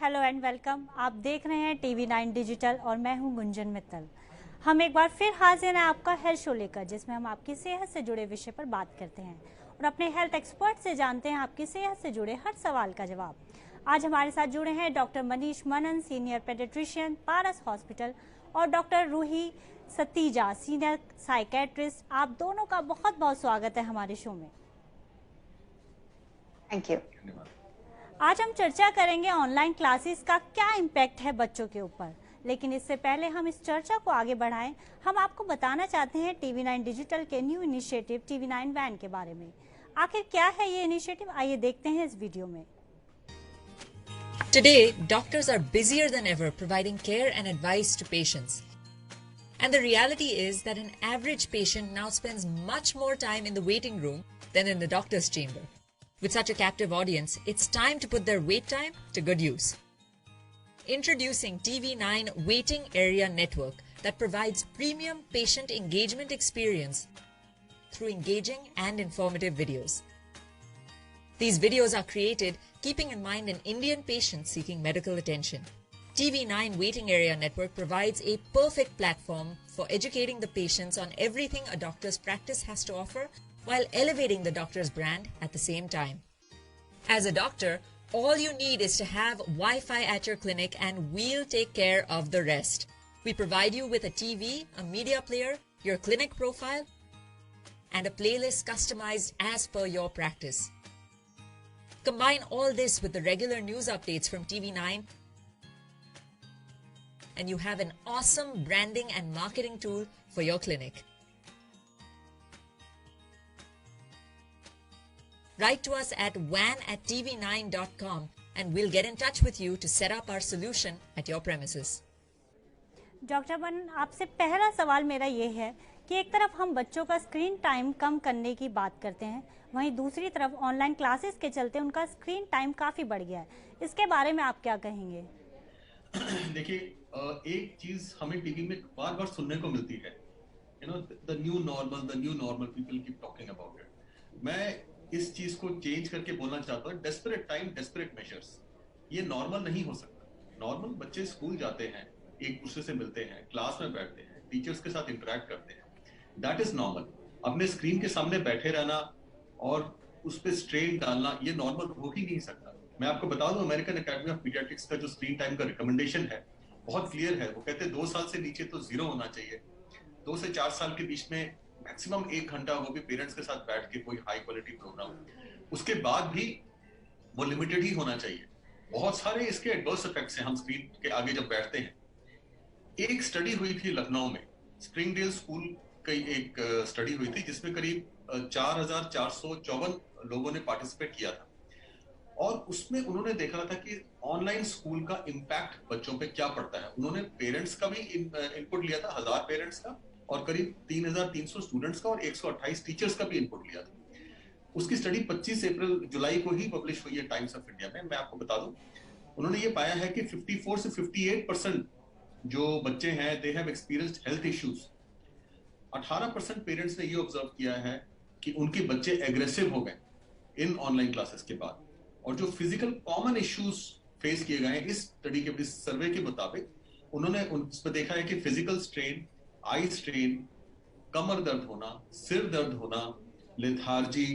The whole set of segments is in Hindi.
Hello and welcome. आप देख रहे हैं TV9 डिजिटल और मैं हूं गुंजन मित्तल। हम एक बार फिर हाजिर हैं आपका हेल्थ शो लेकर, जिसमें हम आपकी सेहत से जुड़े विषय पर बात करते हैं और अपने हेल्थ एक्सपर्ट से जानते हैं आपकी सेहत से जुड़े हर सवाल का जवाब। आज हमारे साथ जुड़े हैं doctor Manish Manan, senior paediatrician, Paras hospital, और doctor Ruhi Satija, senior psychiatrist. आप दोनों का बहुत बहुत स्वागत है हमारे शो में। Thank you. आज हम चर्चा करेंगे ऑनलाइन क्लासेस का क्या इम्पैक्ट है बच्चों के ऊपर। लेकिन इससे पहले हम इस चर्चा को आगे बढ़ाएं, हम आपको बताना चाहते हैं TV9 डिजिटल के न्यू इनिशिएटिव TV9 वैन के बारे में। आखिर क्या है ये इनिशिएटिव, आइए देखते हैं इस वीडियो में। Today, doctors are busier than ever providing care and advice to patients. And the reality is that an average patient now spends much more time in the waiting room than in the doctor's chamber. With such a captive audience, it's time to put their wait time to good use. Introducing TV9 Waiting Area Network that provides premium patient engagement experience through engaging and informative videos. These videos are created keeping in mind an Indian patient seeking medical attention. TV9 Waiting Area Network provides a perfect platform for educating the patients on everything a doctor's practice has to offer, while elevating the doctor's brand at the same time. As a doctor, all you need is to have Wi-Fi at your clinic and we'll take care of the rest. We provide you with a TV, a media player, your clinic profile, and a playlist customized as per your practice. Combine all this with the regular news updates from TV9 and you have an awesome branding and marketing tool for your clinic. Write to us at van@tv9.com and we'll get in touch with you to set up our solution at your premises. Doctor Manan, आपसे पहला सवाल मेरा ये है कि एक तरफ हम बच्चों का स्क्रीन टाइम कम करने की बात करते हैं, वहीं दूसरी तरफ ऑनलाइन क्लासेस के चलते उनका स्क्रीन टाइम काफ़ी बढ़ गया है। इसके बारे में आप क्या कहेंगे? देखिए, एक चीज हमें टीवी में बार बार सुनने को मिलती है, the new normal, people keep talking about it. मैं इस चीज को चेंज करके बोलना चाहता हूँ, डेस्परेट टाइम, डेस्परेट मेजर्स। ये नॉर्मल नहीं हो सकता। नॉर्मल बच्चे स्कूल जाते हैं, एक दूसरे से मिलते हैं, क्लास में बैठते हैं, टीचर्स के साथ इंटरेक्ट करते हैं, दैट इज नॉर्मल। अपने स्क्रीन के सामने बैठे रहना और उस पर स्ट्रेन डालना, ये नॉर्मल हो ही नहीं सकता। मैं आपको बता दूं, अमेरिकन एकेडमी ऑफ पीडियाट्रिक्स का जो स्क्रीन टाइम का रिकमेंडेशन है बहुत क्लियर है। वो कहते हैं 2 साल से नीचे तो 0 होना चाहिए, 2 से 4 साल के बीच में मैक्सिमम 1 घंटा, वो भी पेरेंट्स के साथ बैठ के कोई हाई क्वालिटी प्रोग्राम। उसके बाद भी वो लिमिटेड ही होना चाहिए। बहुत सारे इसके एडवर्स इफेक्ट्स हैं हम स्क्रीन के आगे जब बैठते हैं। एक स्टडी हुई थी लखनऊ में, स्प्रिंगडेल स्कूल की एक स्टडी हुई थी जिसमें करीब 4454 लोगों ने पार्टिसिपेट किया था और उसमें उन्होंने देखा था कि ऑनलाइन स्कूल का इम्पैक्ट बच्चों पे क्या पड़ता है। उन्होंने पेरेंट्स का भी इनपुट लिया था, 1000 पेरेंट्स का, और करीब 3300 स्टूडेंट्स का और 128 टीचर्स का भी इनपुट लिया था। उसकी स्टडी 25 जुलाई को ही पब्लिश हुई है टाइम्स ऑफ इंडिया में। मैं आपको बता दूं, उन्होंने ये पाया है कि 54 से 58% जो बच्चे हैं, they have experienced health issues. 18% parents ने ये ऑब्जर्व किया है कि उनके बच्चे एग्रेसिव हो गए इन ऑनलाइन क्लासेस के बाद। और जो फिजिकल कॉमन इश्यूज फेस किए गए हैं इस स्टडी के, इस सर्वे के मुताबिक, उन्होंने उसमें देखा है कि फिजिकल स्ट्रेन, आई स्ट्रेन, कमर दर्द होना, सिर दर्द होना, लेथार्जी,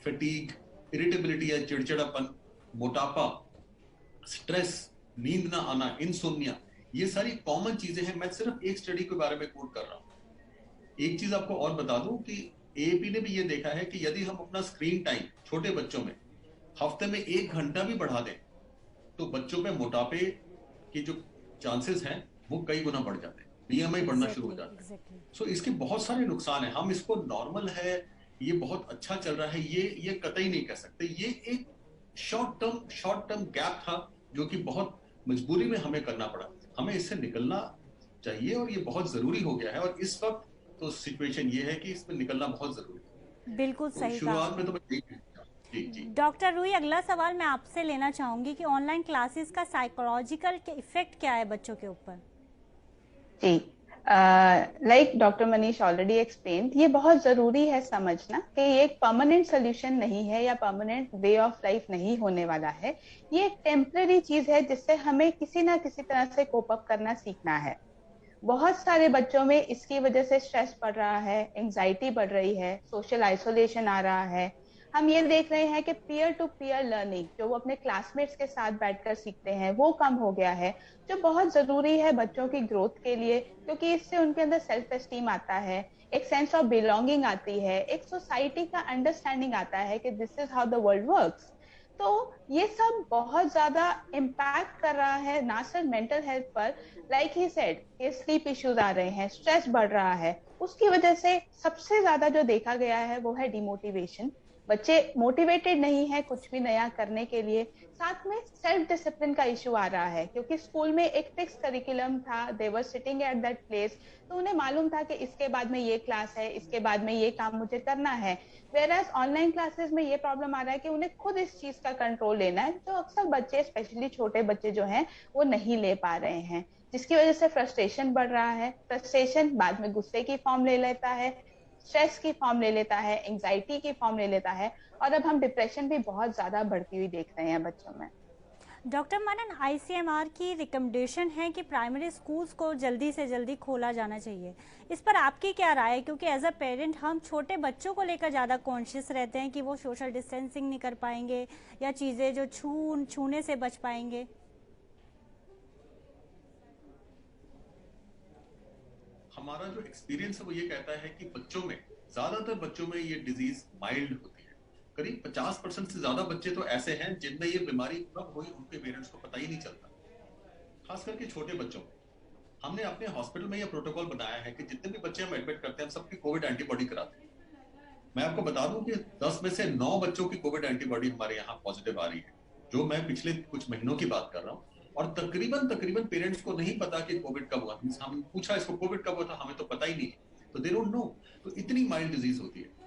फटीग, इरिटेबिलिटी या चिड़चिड़ापन, मोटापा, स्ट्रेस, नींद ना आना, इंसोम्निया, ये सारी कॉमन चीजें हैं। मैं सिर्फ एक स्टडी के बारे में कोट कर रहा हूं। एक चीज आपको और बता दूं कि एएपी ने भी ये देखा है कि यदि हम अपना स्क्रीन टाइम छोटे बच्चों में हफ्ते में 1 घंटा भी बढ़ा दें तो बच्चों में मोटापे के जो चांसेस हैं वो कई गुना बढ़ जाते हैं, बीएमआई बढ़ना शुरू हो जाता है। सो इसके बहुत सारे नुकसान हैं। हम इसको नॉर्मल है, ये बहुत अच्छा चल रहा है, ये कतई नहीं कह सकते। ये एक शॉर्ट टर्म गैप था जो कि बहुत मजबूरी में हमें करना पड़ा। हमें इससे निकलना चाहिए और ये बहुत जरूरी हो गया है। और इस वक्त तो सिचुएशन ये है कि इसमें निकलना बहुत जरूरी है। बिल्कुल सही शुरुआत में तो मैं जी। डॉक्टर रूही, अगला सवाल मैं आपसे लेना चाहूंगी कि ऑनलाइन क्लासेस का साइकोलॉजिकल इफेक्ट क्या है बच्चों के ऊपर? जी, like doctor Manish already explain, ये बहुत जरूरी है समझना कि ये एक परमानेंट सोल्यूशन नहीं है या परमानेंट वे ऑफ लाइफ नहीं होने वाला है। ये एक टेम्पररी चीज है जिससे हमें किसी ना किसी तरह से कोप अप करना सीखना है। बहुत सारे बच्चों में इसकी वजह से स्ट्रेस बढ़ रहा है, एंजाइटी बढ़ रही है, सोशल आइसोलेशन आ रहा है। हम ये देख रहे हैं कि पीयर टू पीयर लर्निंग, जो वो अपने क्लासमेट्स के साथ बैठकर सीखते हैं, वो कम हो गया है, जो बहुत जरूरी है बच्चों की ग्रोथ के लिए, क्योंकि इससे उनके अंदर सेल्फ एस्टीम आता है, एक सेंस ऑफ बिलोंगिंग आती है, एक सोसाइटी का अंडरस्टैंडिंग आता है कि this is how the world works. तो ये सब बहुत ज्यादा इम्पैक्ट कर रहा है ना सिर्फ मेंटल हेल्थ पर, लाइक ही सेड ये स्लीप इश्यूज आ रहे हैं, स्ट्रेस बढ़ रहा है। उसकी वजह से सबसे ज्यादा जो देखा गया है वो है डिमोटिवेशन। बच्चे मोटिवेटेड नहीं है कुछ भी नया करने के लिए। साथ में सेल्फ डिसिप्लिन का इशू आ रहा है, क्योंकि स्कूल में एक फिक्स करिकुलम था, they were sitting at that place, तो उन्हें मालूम था कि इसके बाद में ये क्लास है, इसके बाद में ये काम मुझे करना है। वेराज ऑनलाइन क्लासेस में ये प्रॉब्लम आ रहा है कि उन्हें खुद इस चीज का कंट्रोल लेना है, जो अक्सर बच्चे, स्पेशली छोटे बच्चे जो हैं, वो नहीं ले पा रहे हैं, जिसकी वजह से फ्रस्ट्रेशन बढ़ रहा है। फ्रस्ट्रेशन बाद में गुस्से की फॉर्म ले लेता है, स्ट्रेस की फॉर्म ले लेता है, एंजाइटी की फॉर्म ले लेता है, और अब हम डिप्रेशन भी बहुत ज्यादा बढ़ती हुई देख रहे हैं बच्चों में। डॉक्टर मनन, आईसीएमआर की रिकमेंडेशन है कि प्राइमरी स्कूल्स को जल्दी से जल्दी खोला जाना चाहिए, इस पर आपकी क्या राय है? क्योंकि एज अ पेरेंट हम छोटे बच्चों को लेकर ज़्यादा कॉन्शियस रहते हैं कि वो सोशल डिस्टेंसिंग नहीं कर पाएंगे या चीज़ें जो छूने से बच पाएंगे। हमारा जो एक्सपीरियंस है वो ये कहता है कि बच्चों में, ज्यादातर बच्चों में ये डिजीज माइल्ड होती है। करीब 50% से ज्यादा बच्चे तो ऐसे हैं जिनमें ये बीमारी कब हुई उनके पेरेंट्स को पता ही नहीं चलता, खास करके छोटे बच्चों में। हमने अपने हॉस्पिटल में ये प्रोटोकॉल बनाया है कि जितने भी बच्चे हम एडमिट करते हैं हम सबकी कोविड एंटीबॉडी कराते हैं। मैं आपको बता दूं कि 10 में से 9 बच्चों की कोविड एंटीबॉडी हमारे यहाँ पॉजिटिव आ रही है, जो मैं पिछले कुछ महीनों की बात कर रहा हूँ। और तकरीबन पेरेंट्स को नहीं पता कि कोविड कब हुआ। हम पूछा इसको कोविड कब हुआ था, हमें तो पता ही नहीं, तो दे डोंट नो। तो इतनी माइल्ड डिजीज होती है।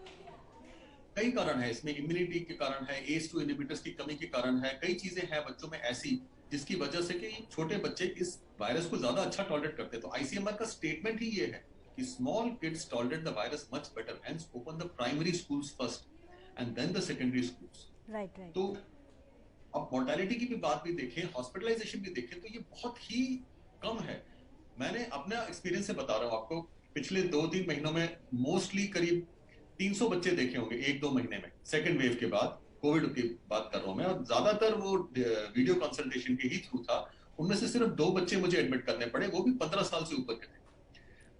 कई कारण है इसमें, इम्यूनिटी के कारण है, ACE2 इनहिबिटर्स की कमी के कारण है, कई चीजें हैं बच्चों में ऐसी जिसकी वजह से कि छोटे बच्चे इस वायरस को ज्यादा अच्छा टॉलरेट करते हैं। तो आईसीएमआर का स्टेटमेंट ही ये है कि small kids tolerate the virus much better, hence open the primary schools first and then the secondary schools. Right. तो अब मोर्टेलिटी की भी बात भी देखें, हॉस्पिटलाइजेशन भी देखें, तो ये बहुत ही कम है। मैंने अपना एक्सपीरियंस से बता रहा हूँ आपको, पिछले 2-3 महीनों में मोस्टली करीब 300 बच्चे देखे होंगे 1-2 महीने में, सेकेंड वेव के बाद, कोविड की बात कर रहा हूं मैं, और ज्यादातर वो वीडियो कंसल्टेशन के ही थ्रू था। उनमें से सिर्फ 2 बच्चे मुझे एडमिट करने पड़े, वो भी 15 साल से ऊपर के थे।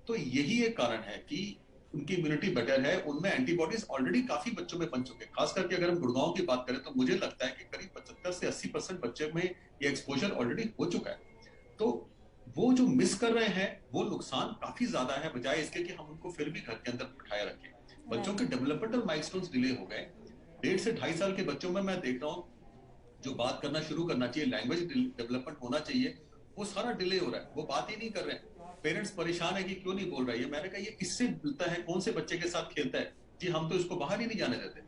तो यही एक कारण है कि उनकी इम्यूनिटी बेटर है, उनमें एंटीबॉडीज ऑलरेडी काफी बच्चों में बन चुके हैं। खास करके अगर हम गुड़गांव की बात करें तो मुझे लगता है कि करीब 75 से 80% बच्चे में ये एक्सपोजर ऑलरेडी हो चुका है। तो वो जो मिस कर रहे हैं वो नुकसान काफी ज्यादा है, बजाय इसके कि हम उनको फिर भी घर के अंदर बिठाए रखें। बच्चों के डेवलपमेंटल माइलस्टोन्स डिले हो गए। 1.5 से 2.5 साल के बच्चों में मैं देख रहा हूँ जो बात करना शुरू करना चाहिए, लैंग्वेज डेवलपमेंट होना चाहिए, वो सारा डिले हो रहा है, वो बात ही नहीं कर रहे हैं। पेरेंट्स परेशान है कि क्यों नहीं बोल रहा है। मैंने कहा ये किससे मिलता है, कौन से बच्चे के साथ खेलता है, जी हम तो इसको बाहर ही नहीं जाने देते।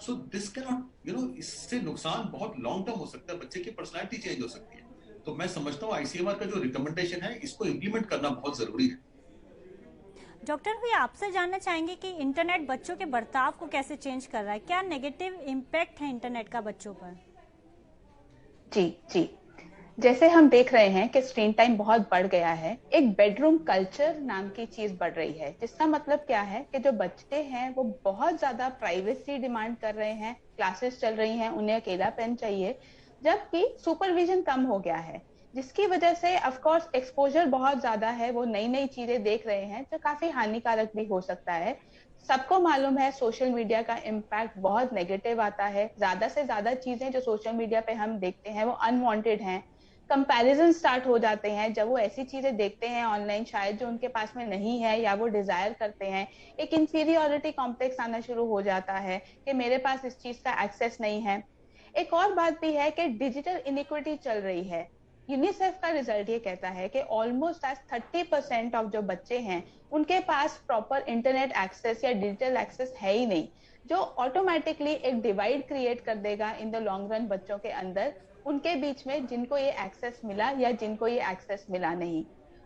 सो दिस कैन नॉट, इससे नुकसान बहुत लॉन्ग टर्म हो सकता है, बच्चे की पर्सनैलिटी चेंज हो सकती है। तो मैं समझता हूँ आईसीएमआर का जो रिकमेंडेशन है इसको इम्प्लीमेंट करना बहुत जरूरी है। डॉक्टर भैया, आपसे जानना चाहेंगे कि इंटरनेट बच्चों के बर्ताव को कैसे चेंज कर रहा है? क्या नेगेटिव इम्पैक्ट है इंटरनेट का बच्चों पर? जी जी, जैसे हम देख रहे हैं कि स्क्रीन टाइम बहुत बढ़ गया है, एक बेडरूम कल्चर नाम की चीज बढ़ रही है, जिसका मतलब क्या है कि जो बच्चे हैं वो बहुत ज्यादा प्राइवेसी डिमांड कर रहे हैं, क्लासेस चल रही हैं, उन्हें अकेलापन चाहिए, जबकि सुपरविजन कम हो गया है, जिसकी वजह से ऑफ कोर्स एक्सपोजर बहुत ज्यादा है, वो नई नई चीजें देख रहे हैं जो काफी हानिकारक भी हो सकता है। सबको मालूम है सोशल मीडिया का इम्पैक्ट बहुत नेगेटिव आता है, ज्यादा से ज्यादा चीजें जो सोशल मीडिया पे हम देखते हैं वो अनवांटेड हैं। कंपैरिजन स्टार्ट हो जाते हैं जब वो ऐसी चीजें देखते हैं ऑनलाइन शायद जो उनके पास में नहीं है या वो डिजायर करते हैं। एक इंफीरियोरिटी कॉम्प्लेक्स आना शुरू हो जाता है कि मेरे पास इस चीज का एक्सेस नहीं है। एक और बात भी है कि डिजिटल इनिक्विटी चल रही है। यूनिसेफ का रिजल्ट ये कहता है कि ऑलमोस्ट एज 30% ऑफ जो बच्चे हैं उनके पास प्रॉपर इंटरनेट एक्सेस या डिजिटल एक्सेस है ही नहीं, जो ऑटोमेटिकली एक डिवाइड क्रिएट कर देगा इन द लॉन्ग रन बच्चों के अंदर, उनके बीच में जिनको ये एक्सेस मिला या जिनको ये एक्सेस मिला नहीं।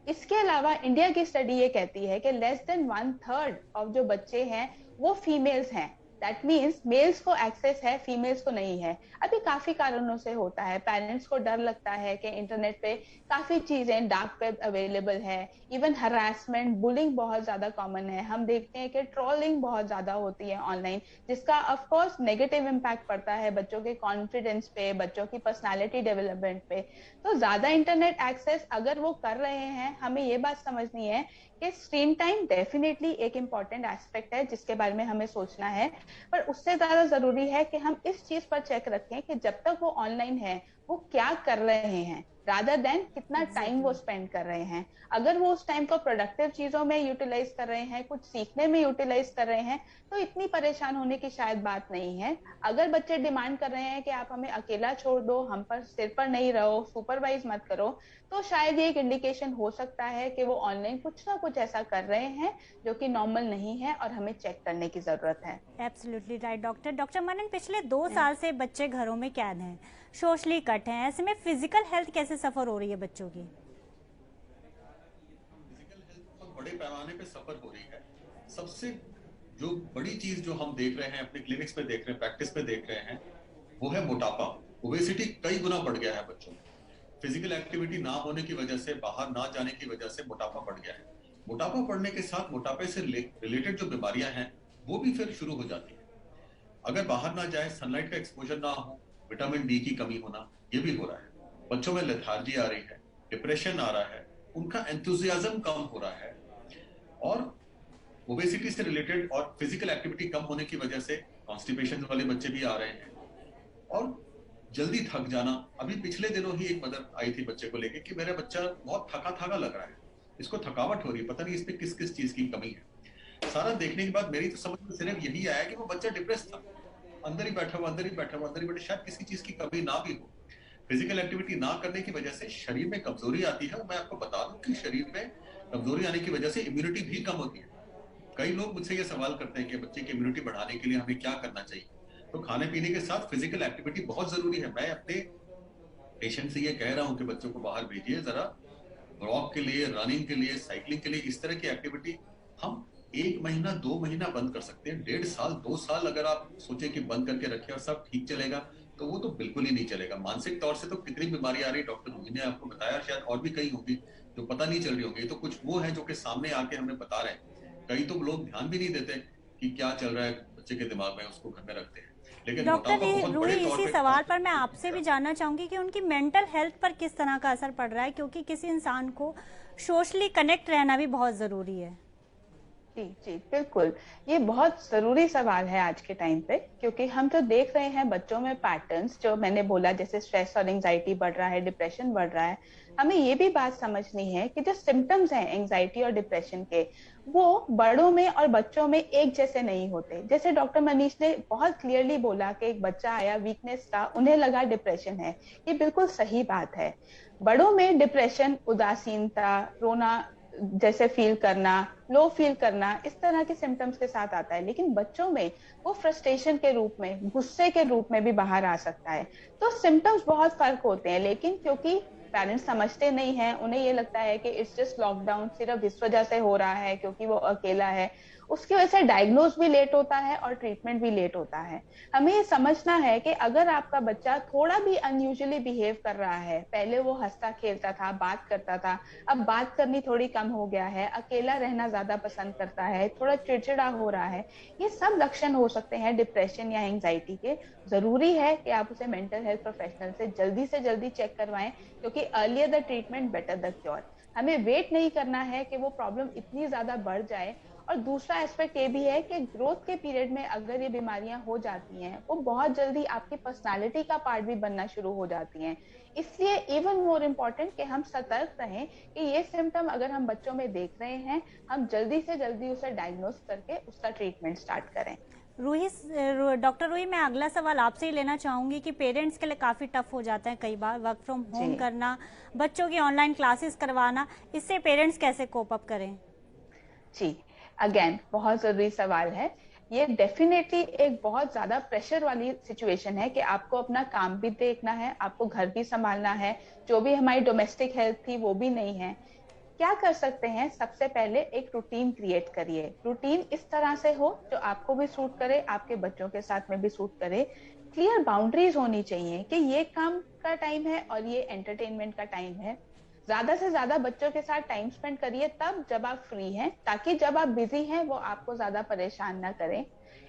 इसके अलावा इंडिया की स्टडी ये कहती है कि लेस देन 1/3 ऑफ जो बच्चे हैं वो फीमेल्स हैं। दैट मीन्स मेल्स को एक्सेस है, फीमेल्स को नहीं है। अभी काफी कारणों से होता है, पेरेंट्स को डर लगता है कि इंटरनेट पे काफी चीजें डार्क वेब अवेलेबल है, इवन हरासमेंट बुलिंग बहुत ज्यादा कॉमन है। हम देखते हैं कि ट्रोलिंग बहुत ज्यादा होती है ऑनलाइन, जिसका ऑफ कोर्स नेगेटिव इम्पैक्ट पड़ता है बच्चों के कॉन्फिडेंस पे, बच्चों की पर्सनालिटी डेवलपमेंट पे। तो ज्यादा इंटरनेट एक्सेस अगर वो कर रहे हैं, हमें ये बात समझनी है कि स्क्रीन टाइम डेफिनेटली एक इम्पॉर्टेंट एस्पेक्ट है जिसके बारे में हमें सोचना है, पर उससे ज्यादा जरूरी है कि हम इस चीज पर चेक रखें कि जब तक वो ऑनलाइन है वो क्या कर रहे हैं, रादर देन कितना टाइम वो स्पेंड कर रहे हैं। अगर वो उस टाइम को प्रोडक्टिव चीजों में यूटिलाइज कर रहे हैं, कुछ सीखने में यूटिलाइज कर रहे हैं, तो इतनी परेशान होने की शायद बात नहीं है। अगर बच्चे डिमांड कर रहे हैं कि आप हमें अकेला छोड़ दो, हम पर सिर पर नहीं रहो, सुपरवाइज मत करो, तो शायद ये एक इंडिकेशन हो सकता है कि वो ऑनलाइन कुछ ना कुछ ऐसा कर रहे हैं जो कि नॉर्मल नहीं है और हमें चेक करने की जरूरत है। एब्सोल्युटली राइट डॉक्टर मनन, पिछले 2 साल से बच्चे घरों में कैद हैं, सोशली कट हैं, ऐसे में फिजिकल हेल्थ कैसे सफर हो रही है बच्चों की? फिजिकल हेल्थ बहुत बड़े पैमाने पे सफर हो रही है। सबसे जो बड़ी चीज जो हम देख रहे हैं, अपने क्लिनिक्स पे देख रहे हैं, प्रैक्टिस पे देख रहे हैं, वो है मोटापा। ओबेसिटी कई गुना बढ़ गया है बच्चों में। फिजिकल एक्टिविटी ना होने की वजह से, बाहर ना जाने की वजह से मोटापा बढ़ गया है। मोटापा बढ़ने के साथ मोटापे से रिलेटेड जो बीमारियां हैं वो भी फिर शुरू हो जाती है। अगर बाहर ना जाए, सनलाइट का एक्सपोजर ना हो, विटामिन डी की कमी होना, ये भी हो रहा है। बच्चों में लेथार्जी आ रही है, डिप्रेशन आ रहा है, उनका एंथुजियाज्म कम हो रहा है, और ओबेसिटी से रिलेटेड और फिजिकल एक्टिविटी कम होने की वजह से कॉन्स्टिपेशन वाले बच्चे भी आ रहे हैं, और जल्दी थक जाना। अभी पिछले दिनों ही एक मदर आई थी बच्चे को लेके कि मेरा बच्चा बहुत थका थका लग रहा है, इसको थकावट हो रही है, पता नहीं इसमें किस किस चीज की कमी है। सारा देखने के बाद मेरी तो समझ में सिर्फ यही आया कि वो बच्चा डिप्रेस था, अंदर ही बैठा हुआ, अंदर ही बैठा हुआ, अंदर ही बैठा, शायद किसी चीज की कमी ना भी हो। फिजिकल एक्टिविटी ना करने की वजह से शरीर में कमजोरी आती है। मैं आपको बता दूं कि शरीर में कमजोरी आने की वजह से इम्यूनिटी भी कम होती है। कई लोग मुझसे ये सवाल करते हैं कि बच्चे की इम्यूनिटी बढ़ाने के लिए हमें क्या करना चाहिए। तो खाने पीने के साथ फिजिकल एक्टिविटी बहुत जरूरी है। मैं अपने पेशेंट से ये कह रहा हूं कि बच्चों को बाहर भेजिए जरा, वॉक के लिए, रनिंग के लिए, साइकिलिंग के लिए। इस तरह की एक्टिविटी हम 1 महीना 2 महीना बंद कर सकते हैं। 1.5 साल 2 साल अगर आप सोचे कि बंद करके रखे और सब ठीक चलेगा, तो वो तो बिल्कुल ही नहीं चलेगा। मानसिक तौर से तो कितनी बीमारी आ रही है, डॉक्टर रूही ने आपको बताया, शायद और भी कई होंगी जो पता नहीं चल रही होंगी। तो कुछ वो है जो कि सामने आके हमें बता रहे हैं। कई तो लोग ध्यान भी नहीं देते कि क्या चल रहा है बच्चे के दिमाग में, उसको घर में रखते हैं। लेकिन डॉक्टर बहुत रूही, बड़े तौर इसी पे सवाल पर मैं आपसे भी जानना चाहूंगी कि उनकी मेंटल हेल्थ पर किस तरह का असर पड़ रहा है, क्योंकि किसी इंसान को सोशली कनेक्ट रहना भी बहुत जरूरी है। जी जी बिल्कुल, ये बहुत जरूरी सवाल है आज के टाइम पे, क्योंकि हम तो देख रहे हैं बच्चों में पैटर्न्स जो मैंने बोला, जैसे स्ट्रेस और एंजाइटी बढ़ रहा है, डिप्रेशन बढ़ रहा है। हमें ये भी बात समझनी है कि जो सिम्टम्स हैं एंजाइटी और डिप्रेशन के, वो बड़ों में और बच्चों में एक जैसे नहीं होते। जैसे डॉक्टर मनीष ने बहुत क्लियरली बोला कि एक बच्चा आया वीकनेस का, उन्हें लगा डिप्रेशन है, ये बिल्कुल सही बात है। बड़ों में डिप्रेशन, उदासीनता, रोना जैसे फील करना, लो फील करना, इस तरह के सिम्टम्स के साथ आता है। लेकिन बच्चों में वो फ्रस्ट्रेशन के रूप में, गुस्से के रूप में भी बाहर आ सकता है। तो सिम्टम्स बहुत फर्क होते हैं, लेकिन क्योंकि पेरेंट्स समझते नहीं हैं, उन्हें ये लगता है कि इट्स जस्ट लॉकडाउन, सिर्फ इस वजह से हो रहा है क्योंकि वो अकेला है, उसकी वजह से डायग्नोज भी लेट होता है और ट्रीटमेंट भी लेट होता है। हमें ये समझना है कि अगर आपका बच्चा थोड़ा भी अनयूजुअली बिहेव कर रहा है, पहले वो हंसता खेलता था, बात करता था, अब बात करनी थोड़ी कम हो गया है, अकेला रहना ज्यादा पसंद करता है, थोड़ा चिड़चिड़ा हो रहा है, ये सब लक्षण हो सकते हैं डिप्रेशन या एंजाइटी के। जरूरी है कि आप उसे मेंटल हेल्थ प्रोफेशनल से जल्दी चेक करवाएं, क्योंकि earlier the treatment better the cure. हमें वेट नहीं करना है कि वो प्रॉब्लम इतनी ज्यादा बढ़ जाए। और दूसरा एस्पेक्ट ये भी है कि ग्रोथ के पीरियड में अगर ये बीमारियां हो जाती हैं, वो बहुत जल्दी आपकी पर्सनालिटी का पार्ट भी बनना शुरू हो जाती हैं। इसलिए इवन मोर इम्पोर्टेंट कि हम सतर्क रहें कि ये सिम्टम अगर हम बच्चों में देख रहे हैं, हम जल्दी से जल्दी उसे डायग्नोस करके उसका ट्रीटमेंट स्टार्ट करें। डॉक्टर रूही, मैं अगला सवाल आपसे ही लेना चाहूंगी कि पेरेंट्स के लिए काफी टफ हो जाता है कई बार वर्क फ्रॉम होम करना, बच्चों की ऑनलाइन क्लासेस करवाना, इससे पेरेंट्स कैसे कोप अप करें? जी, अगेन बहुत जरूरी सवाल है। ये डेफिनेटली एक बहुत ज्यादा प्रेशर वाली सिचुएशन है कि आपको अपना काम भी देखना है, आपको घर भी संभालना है, जो भी हमारी डोमेस्टिक हेल्थ थी वो भी नहीं है। क्या कर सकते हैं? सबसे पहले एक रूटीन क्रिएट करिए। रूटीन इस तरह से हो जो आपको भी सूट करे, आपके बच्चों के साथ में भी सूट करे। क्लियर बाउंड्रीज होनी चाहिए कि ये काम का टाइम है और ये एंटरटेनमेंट का टाइम है। ज्यादा से ज्यादा बच्चों के साथ टाइम स्पेंड करिए तब जब आप फ्री हैं, ताकि जब आप बिजी हैं वो आपको ज्यादा परेशान ना करें।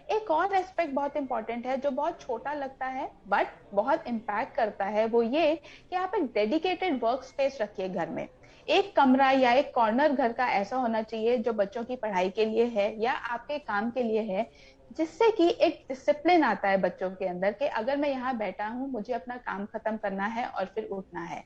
एक और एस्पेक्ट बहुत इंपॉर्टेंट है जो बहुत छोटा लगता है बट बहुत इम्पैक्ट करता है, वो ये कि आप एक डेडिकेटेड वर्क स्पेस रखिए घर में। एक कमरा या एक कॉर्नर घर का ऐसा होना चाहिए जो बच्चों की पढ़ाई के लिए है या आपके काम के लिए है, जिससे कि एक डिसिप्लिन आता है बच्चों के अंदर कि अगर मैं यहाँ बैठा हूँ मुझे अपना काम खत्म करना है और फिर उठना है।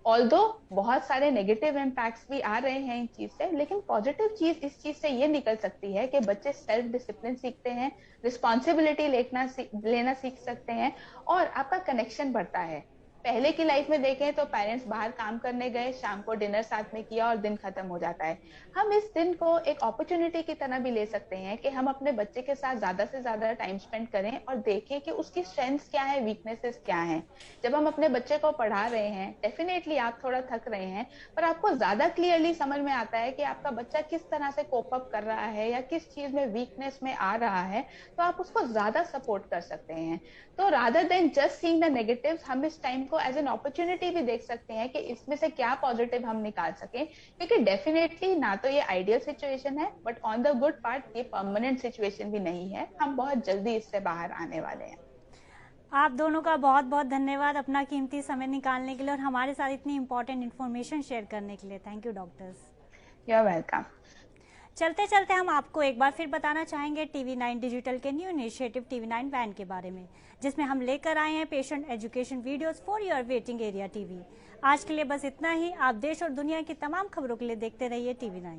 ऑल्दो बहुत सारे नेगेटिव इम्पैक्ट्स भी आ रहे हैं इन चीज से, लेकिन पॉजिटिव चीज इस चीज से ये निकल सकती है कि बच्चे सेल्फ डिसिप्लिन सीखते हैं, रिस्पॉन्सिबिलिटी लेना सीख सकते हैं और आपका कनेक्शन बढ़ता है। पहले की लाइफ में देखें तो पेरेंट्स बाहर काम करने गए, शाम को डिनर साथ में किया और दिन खत्म हो जाता है। हम इस दिन को एक अपॉर्चुनिटी की तरह भी ले सकते हैं कि हम अपने बच्चे के साथ ज्यादा से ज्यादा टाइम स्पेंड करें और देखें कि उसकी स्ट्रेंथ्स क्या है, वीकनेसेस क्या है। जब हम अपने बच्चे को पढ़ा रहे हैं, डेफिनेटली आप थोड़ा थक रहे हैं, पर आपको ज्यादा क्लियरली समझ में आता है कि आपका बच्चा किस तरह से कोप अप कर रहा है या किस चीज में वीकनेस में आ रहा है, तो आप उसको ज्यादा सपोर्ट कर सकते हैं। तो rather than just seeing the negatives, हम इस टाइम को एज एन अपॉर्चुनिटी भी देख सकते हैं कि इसमें से क्या पॉजिटिव हम निकाल सकें, क्योंकि डेफिनेटली ना तो ये आइडियल सिचुएशन है but on the good part ये परमानेंट सिचुएशन भी नहीं है। हम बहुत जल्दी इससे बाहर आने वाले हैं। आप दोनों का बहुत बहुत धन्यवाद अपना कीमती समय निकालने के लिए और हमारे साथ इतनी इंपॉर्टेंट इन्फॉर्मेशन शेयर करने के लिए। Thank you doctors. You are welcome. चलते चलते हम आपको एक बार फिर बताना चाहेंगे TV9 डिजिटल के न्यू इनिशिएटिव TV9 वैन के बारे में, जिसमें हम लेकर आए हैं patient education videos for your waiting area TV। आज के लिए बस इतना ही। आप देश और दुनिया की तमाम खबरों के लिए देखते रहिए TV9।